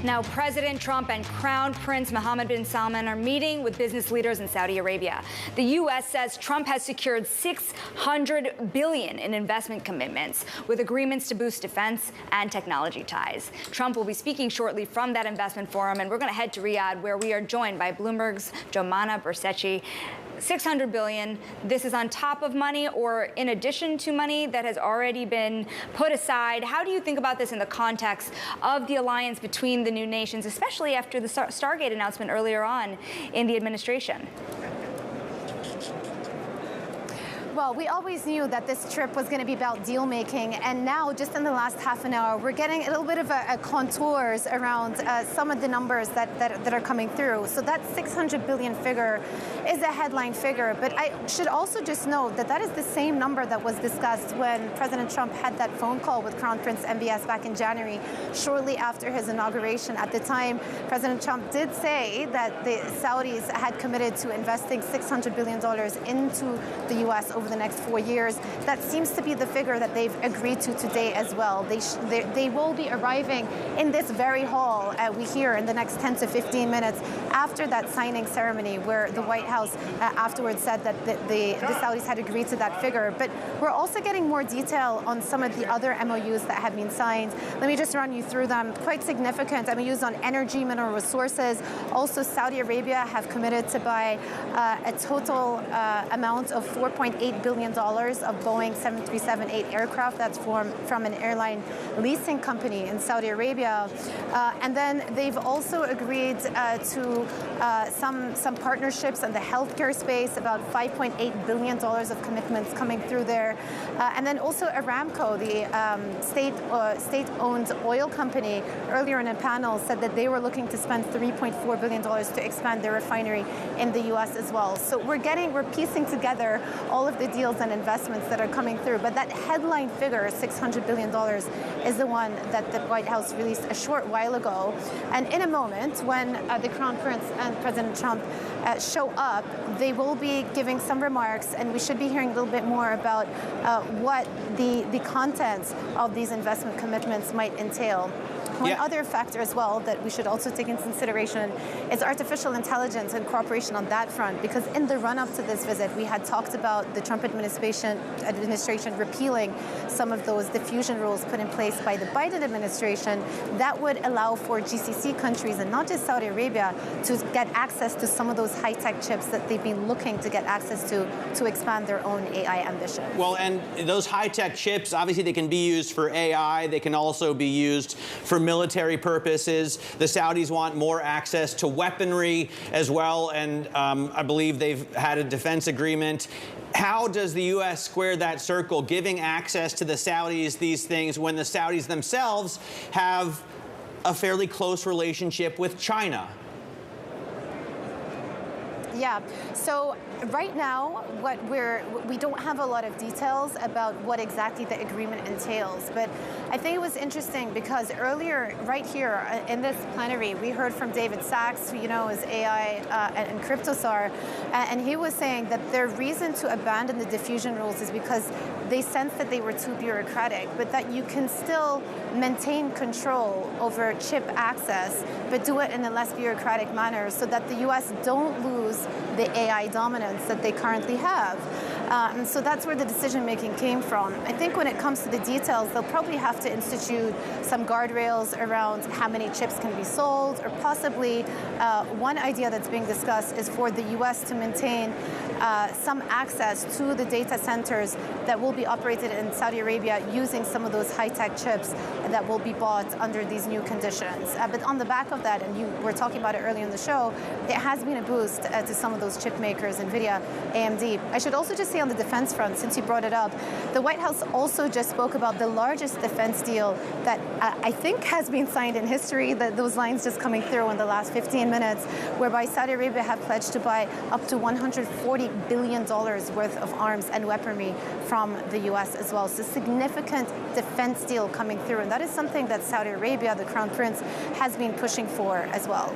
Now, President Trump and Crown Prince Mohammed bin Salman are meeting with business leaders in Saudi Arabia. The U.S. says Trump has secured $600 billion in investment commitments, with agreements to boost defense and technology ties. Trump will be speaking shortly from that investment forum, and we're going to head to Riyadh, where we are joined by Bloomberg's Joumanna Bercetche. $600 billion. This is on top of money or in addition to money that has already been put aside. How do you think about this in the context of the alliance between the new nations, especially after the Stargate announcement earlier on in the administration? Well, we always knew that this trip was going to be about deal making, and now just in the last half an hour, we're getting a little bit of a contours around some of the numbers that are coming through. So that 600 billion figure is a headline figure, but I should also just note that that is the same number that was discussed when President Trump had that phone call with Crown Prince MBS back in January, shortly after his inauguration. At the time, President Trump did say that the Saudis had committed to investing $600 billion into the U.S. over the next 4 years. That seems to be the figure that they've agreed to today as well. They will be arriving in this very hall, we hear, in the next 10 to 15 minutes after that signing ceremony, where the White House afterwards said that the Saudis had agreed to that figure. But we're also getting more detail on some of the other MOUs that have been signed. Let me just run you through them. Quite significant MOUs on energy, mineral resources. Also, Saudi Arabia have committed to buy a total amount of $4.8 billion of Boeing 737-8 aircraft. That's from an airline leasing company in Saudi Arabia. And then they've also agreed to some partnerships in the healthcare space, about $5.8 billion of commitments coming through there. And then also Aramco, the state-owned oil company, earlier in a panel said that they were looking to spend $3.4 billion to expand their refinery in the U.S. as well. So we're piecing together all of the deals and investments that are coming through. But that headline figure, $600 billion, is the one that the White House released a short while ago. And in a moment, when the Crown Prince and President Trump show up, they will be giving some remarks, and we should be hearing a little bit more about what the contents of these investment commitments might entail. One other factor as well that we should also take into consideration is artificial intelligence and cooperation on that front, because in the run-up to this visit, we had talked about the Trump administration repealing some of those diffusion rules put in place by the Biden administration that would allow for GCC countries, and not just Saudi Arabia, to get access to some of those high-tech chips that they've been looking to get access to expand their own AI ambitions. Well, and those high-tech chips, obviously they can be used for AI. They can also be used for military purposes. The Saudis want more access to weaponry as well, and I believe they've had a defense agreement. How does the U.S. square that circle, giving access to the Saudis these things when the Saudis themselves have a fairly close relationship with China? Yeah. So right now, we don't have a lot of details about what exactly the agreement entails. But I think it was interesting because earlier, right here in this plenary, we heard from David Sachs, who is AI and crypto czar, and he was saying that their reason to abandon the diffusion rules is because they sensed that they were too bureaucratic, but that you can still maintain control over chip access, but do it in a less bureaucratic manner so that the U.S. don't lose the AI dominance that they currently have. And so that's where the decision-making came from. I think when it comes to the details, they'll probably have to institute some guardrails around how many chips can be sold, or possibly one idea that's being discussed is for the U.S. to maintain some access to the data centers that will be operated in Saudi Arabia using some of those high-tech chips that will be bought under these new conditions. But on the back of that, and you were talking about it earlier in the show, there has been a boost to some of those chip makers, NVIDIA, AMD. I should also just say on the defense front, since you brought it up, the White House also just spoke about the largest defense deal that I think has been signed in history, those lines just coming through in the last 15 minutes, whereby Saudi Arabia have pledged to buy up to $140 billion worth of arms and weaponry from the U.S. as well. So significant defense deal coming through, and that is something that Saudi Arabia, the Crown Prince, has been pushing for as well.